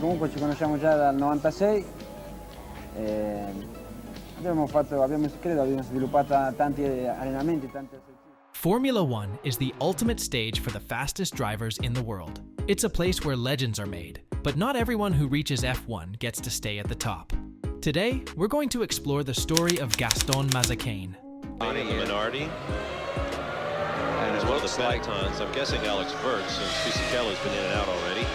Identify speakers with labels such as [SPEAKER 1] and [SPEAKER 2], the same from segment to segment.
[SPEAKER 1] comunque ci conosciamo già dal 96. Credo sviluppato tanti allenamenti, tanti esercizi.
[SPEAKER 2] Formula One is the ultimate stage for the fastest drivers in the world. It's a place where legends are made, but not everyone who reaches F1 gets to stay at the top. Today, we're going to explore the story of Gaston Mazzacane.
[SPEAKER 3] Minardi. And as well the Pelotons, I'm guessing Alex Vert, since Fisichella has been in and out already.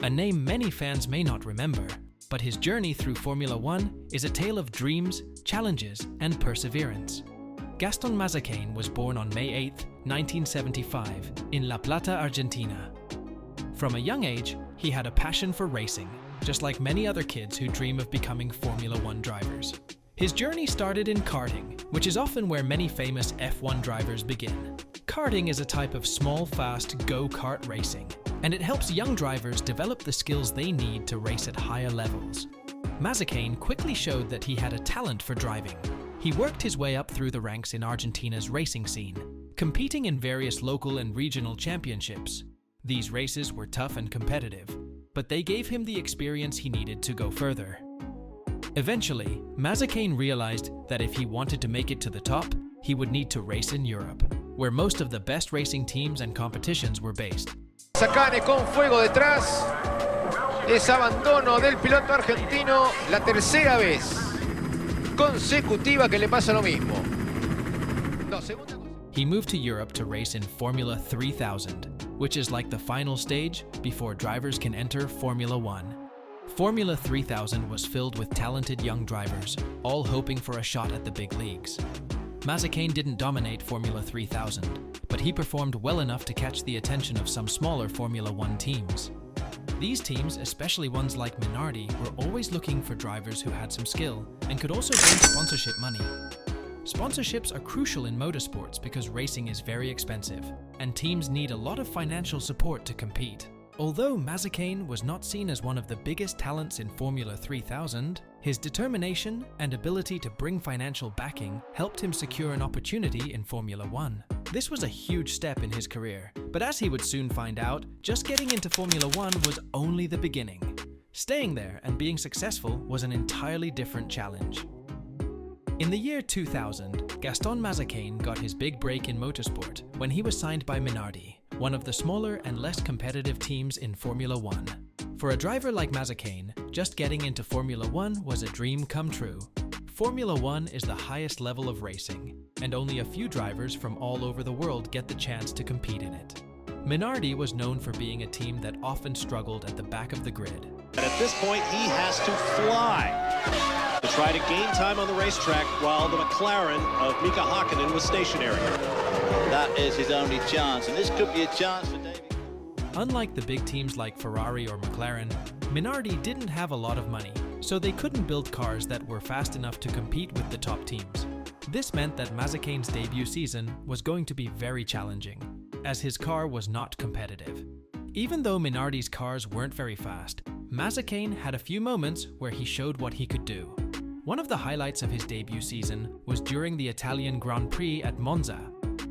[SPEAKER 2] A name many fans may not remember, but his journey through Formula One is a tale of dreams, challenges, and perseverance. Gaston Mazzacane was born on May 8, 1975, in La Plata, Argentina. From a young age, he had a passion for racing, just like many other kids who dream of becoming Formula One drivers. His journey started in karting, which is often where many famous F1 drivers begin. Karting is a type of small, fast go-kart racing, and it helps young drivers develop the skills they need to race at higher levels. Mazzacane quickly showed that he had a talent for driving. He worked his way up through the ranks in Argentina's racing scene, competing in various local and regional championships. These races were tough and competitive, but they gave him the experience he needed to go further. Eventually, Mazzacane realized that if he wanted to make it to the top, he would need to race in Europe, where most of the best racing teams and competitions were based.
[SPEAKER 4] Mazzacane con fuego detrás, es abandono del piloto argentino, la tercera vez consecutiva que le pasa lo mismo.
[SPEAKER 2] He moved to Europe to race in Formula 3000, which is like the final stage before drivers can enter Formula One. Formula 3000 was filled with talented young drivers, all hoping for a shot at the big leagues. Mazzacane didn't dominate Formula 3000, but he performed well enough to catch the attention of some smaller Formula One teams. These teams, especially ones like Minardi, were always looking for drivers who had some skill and could also bring sponsorship money. Sponsorships are crucial in motorsports because racing is very expensive, and teams need a lot of financial support to compete. Although Mazzacane was not seen as one of the biggest talents in Formula 3000, his determination and ability to bring financial backing helped him secure an opportunity in Formula One. This was a huge step in his career, but as he would soon find out, just getting into Formula One was only the beginning. Staying there and being successful was an entirely different challenge. In the year 2000, Gaston Mazzacane got his big break in motorsport when he was signed by Minardi, one of the smaller and less competitive teams in Formula One. For a driver like Mazzacane, just getting into Formula One was a dream come true. Formula One is the highest level of racing, and only a few drivers from all over the world get the chance to compete in it. Minardi was known for being a team that often struggled at the back of the grid.
[SPEAKER 3] And at this point, he has to fly to try to gain time on the racetrack while the McLaren of Mika Hakkinen was stationary.
[SPEAKER 5] That is his only chance, and this could be a chance for David.
[SPEAKER 2] Unlike the big teams like Ferrari or McLaren, Minardi didn't have a lot of money, so they couldn't build cars that were fast enough to compete with the top teams. This meant that Mazzacane's debut season was going to be very challenging, as his car was not competitive. Even though Minardi's cars weren't very fast, Mazzacane had a few moments where he showed what he could do. One of the highlights of his debut season was during the Italian Grand Prix at Monza,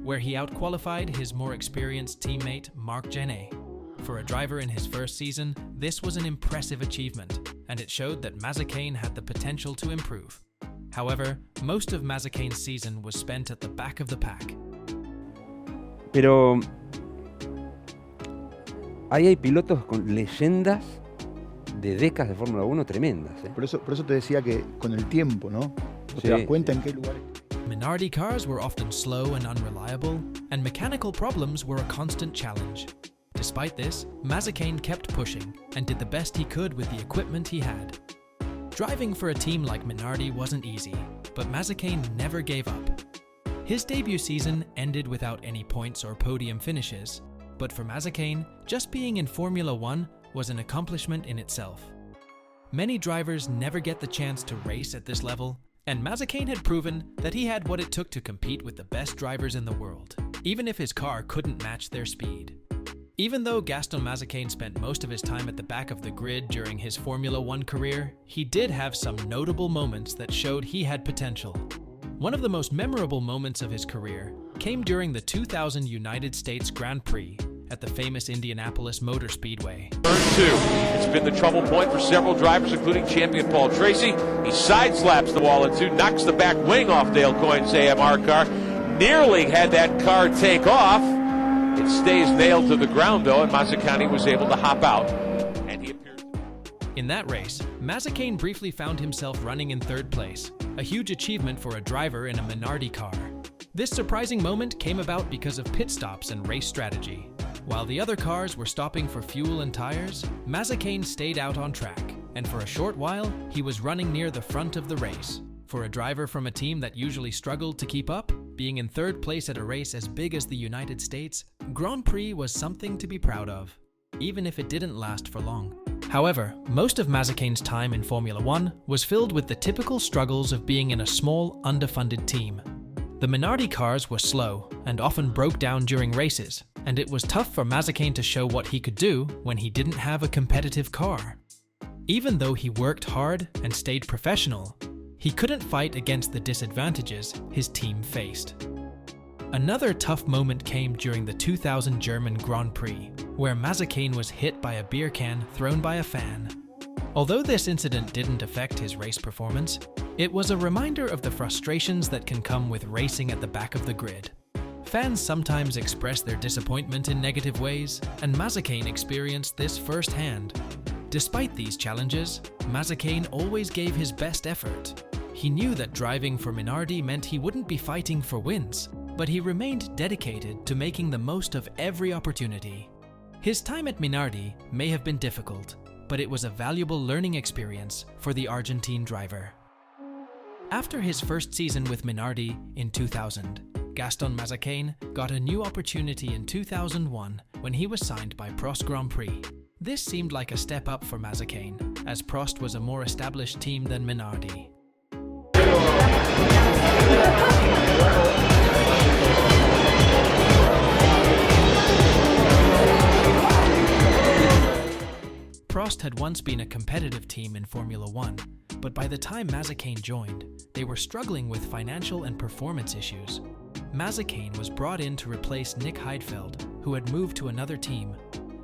[SPEAKER 2] where he outqualified his more experienced teammate Marc Genet. For a driver in his first season, this was an impressive achievement, and it showed that Mazzacane had the potential to improve. However, most of Mazzacane's season was spent at the back of the pack.
[SPEAKER 6] Pero ahí hay pilotos con leyendas de décadas de Fórmula 1 tremendas.
[SPEAKER 7] Por eso te decía que con el tiempo, ¿no? Te das cuenta en qué lugares.
[SPEAKER 2] Minardi cars were often slow and unreliable, and mechanical problems were a constant challenge. Despite this, Mazzacane kept pushing and did the best he could with the equipment he had. Driving for a team like Minardi wasn't easy, but Mazzacane never gave up. His debut season ended without any points or podium finishes, but for Mazzacane, just being in Formula One was an accomplishment in itself. Many drivers never get the chance to race at this level, and Mazzacane had proven that he had what it took to compete with the best drivers in the world, even if his car couldn't match their speed. Even though Gaston Mazzacane spent most of his time at the back of the grid during his Formula One career, he did have some notable moments that showed he had potential. One of the most memorable moments of his career came during the 2000 United States Grand Prix at the famous Indianapolis Motor Speedway.
[SPEAKER 8] Turn 2. It's been the trouble point for several drivers, including champion Paul Tracy. He side-slaps the wall in 2, knocks the back wing off Dale Coyne's AMR car. Nearly had that car take off. It stays nailed to the ground, though, and Mazzacane was able to hop out. And he appears.
[SPEAKER 2] In that race, Mazzacane briefly found himself running in 3rd place, a huge achievement for a driver in a Minardi car. This surprising moment came about because of pit stops and race strategy. While the other cars were stopping for fuel and tires, Mazzacane stayed out on track, and for a short while, he was running near the front of the race. For a driver from a team that usually struggled to keep up, being in 3rd place at a race as big as the United States, Grand Prix was something to be proud of, even if it didn't last for long. However, most of Mazzacane's time in Formula One was filled with the typical struggles of being in a small, underfunded team. The Minardi cars were slow and often broke down during races, and it was tough for Mazzacane to show what he could do when he didn't have a competitive car. Even though he worked hard and stayed professional, he couldn't fight against the disadvantages his team faced. Another tough moment came during the 2000 German Grand Prix, where Mazzacane was hit by a beer can thrown by a fan. Although this incident didn't affect his race performance, it was a reminder of the frustrations that can come with racing at the back of the grid. Fans sometimes express their disappointment in negative ways, and Mazzacane experienced this firsthand. Despite these challenges, Mazzacane always gave his best effort. He knew that driving for Minardi meant he wouldn't be fighting for wins, but he remained dedicated to making the most of every opportunity. His time at Minardi may have been difficult, but it was a valuable learning experience for the Argentine driver. After his first season with Minardi in 2000, Gaston Mazzacane got a new opportunity in 2001 when he was signed by Prost Grand Prix. This seemed like a step up for Mazzacane, as Prost was a more established team than Minardi. Prost had once been a competitive team in Formula One, but by the time Mazzacane joined, they were struggling with financial and performance issues. Mazzacane was brought in to replace Nick Heidfeld, who had moved to another team.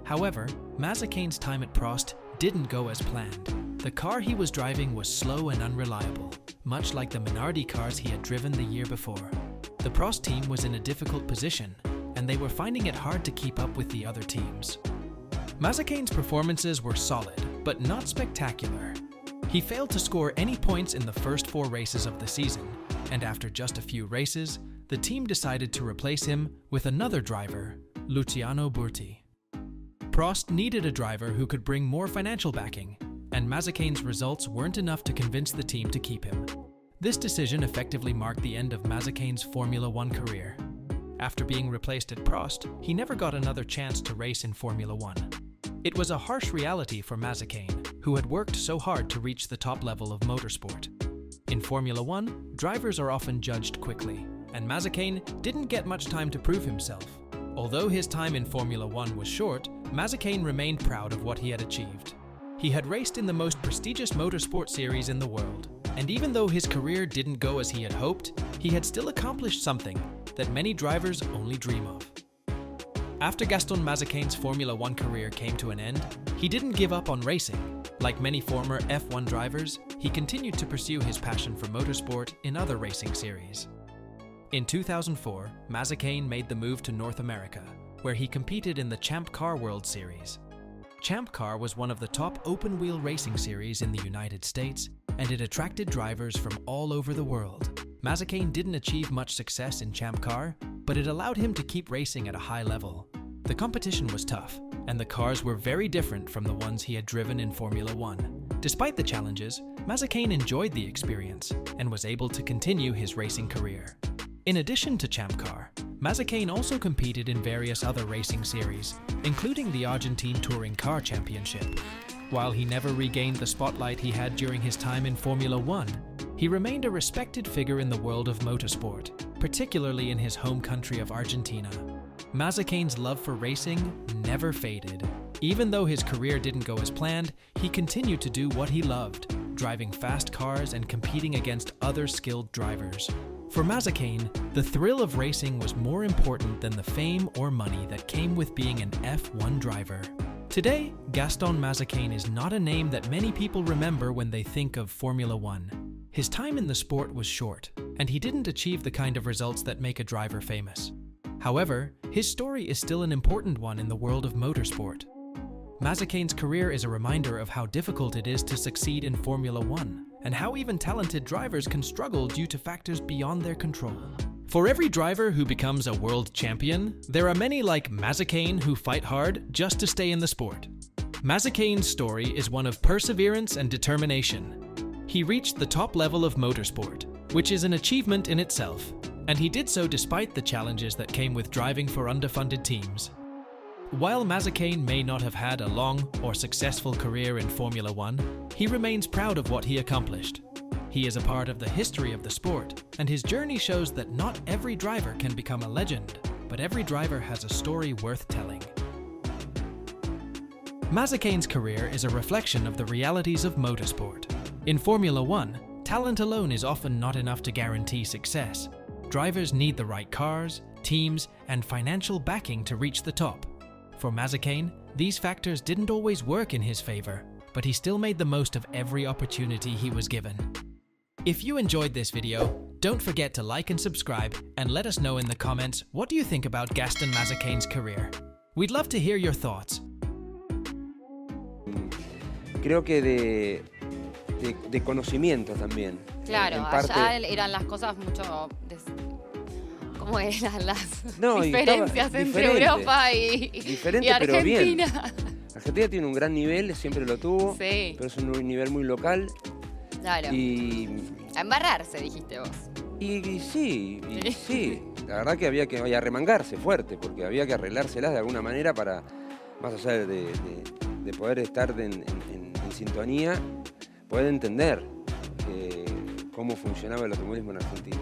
[SPEAKER 2] However, Mazzacane's time at Prost didn't go as planned. The car he was driving was slow and unreliable, much like the Minardi cars he had driven the year before. The Prost team was in a difficult position, and they were finding it hard to keep up with the other teams. Mazzacane's performances were solid, but not spectacular. He failed to score any points in the first 4 races of the season, and after just a few races, the team decided to replace him with another driver, Luciano Burti. Prost needed a driver who could bring more financial backing, and Mazzacane's results weren't enough to convince the team to keep him. This decision effectively marked the end of Mazzacane's Formula One career. After being replaced at Prost, he never got another chance to race in Formula One. It was a harsh reality for Mazzacane, who had worked so hard to reach the top level of motorsport. In Formula One, drivers are often judged quickly, and Mazzacane didn't get much time to prove himself. Although his time in Formula One was short, Mazzacane remained proud of what he had achieved. He had raced in the most prestigious motorsport series in the world, and even though his career didn't go as he had hoped, he had still accomplished something that many drivers only dream of. After Gaston Mazzacane's Formula One career came to an end, he didn't give up on racing. Like many former F1 drivers, he continued to pursue his passion for motorsport in other racing series. In 2004, Mazzacane made the move to North America, where he competed in the Champ Car World Series. Champ Car was one of the top open-wheel racing series in the United States, and it attracted drivers from all over the world. Mazzacane didn't achieve much success in Champ Car, but it allowed him to keep racing at a high level. The competition was tough, and the cars were very different from the ones he had driven in Formula One. Despite the challenges, Mazzacane enjoyed the experience and was able to continue his racing career. In addition to Champ Car, Mazzacane also competed in various other racing series, including the Argentine Touring Car Championship. While he never regained the spotlight he had during his time in Formula One, he remained a respected figure in the world of motorsport, particularly in his home country of Argentina. Mazzacane's love for racing never faded. Even though his career didn't go as planned, he continued to do what he loved, driving fast cars and competing against other skilled drivers. For Mazzacane, the thrill of racing was more important than the fame or money that came with being an F1 driver. Today, Gaston Mazzacane is not a name that many people remember when they think of Formula One. His time in the sport was short, and he didn't achieve the kind of results that make a driver famous. However, his story is still an important one in the world of motorsport. Mazzacane's career is a reminder of how difficult it is to succeed in Formula One, and how even talented drivers can struggle due to factors beyond their control. For every driver who becomes a world champion, there are many like Mazzacane who fight hard just to stay in the sport. Mazzacane's story is one of perseverance and determination. He reached the top level of motorsport, which is an achievement in itself, and he did so despite the challenges that came with driving for underfunded teams. While Mazzacane may not have had a long or successful career in Formula One, he remains proud of what he accomplished. He is a part of the history of the sport, and his journey shows that not every driver can become a legend, but every driver has a story worth telling. Mazzacane's career is a reflection of the realities of motorsport. In Formula One, talent alone is often not enough to guarantee success. Drivers need the right cars, teams, and financial backing to reach the top. For Mazzacane, these factors didn't always work in his favor, but he still made the most of every opportunity he was given. If you enjoyed this video, don't forget to like and subscribe, and let us know in the comments what do you think about Gaston Mazzacane's career. We'd love to hear your thoughts.
[SPEAKER 6] Creo que de conocimiento también.
[SPEAKER 9] Claro,
[SPEAKER 6] En parte,
[SPEAKER 9] allá eran las cosas mucho... ¿Cómo eran las
[SPEAKER 6] No, y
[SPEAKER 9] diferencias
[SPEAKER 6] estaba
[SPEAKER 9] entre
[SPEAKER 6] diferente.
[SPEAKER 9] Europa y
[SPEAKER 6] pero bien.
[SPEAKER 9] Argentina?
[SPEAKER 6] Argentina tiene un gran nivel, siempre lo tuvo,
[SPEAKER 9] Sí.
[SPEAKER 6] pero es un nivel muy local.
[SPEAKER 9] Claro.
[SPEAKER 6] Y
[SPEAKER 9] A embarrarse, dijiste vos.
[SPEAKER 6] sí, la verdad que había que arremangarse fuerte, porque había que arreglárselas de alguna manera para, más allá de poder estar en sintonía, poder entender cómo funcionaba el automovilismo en Argentina.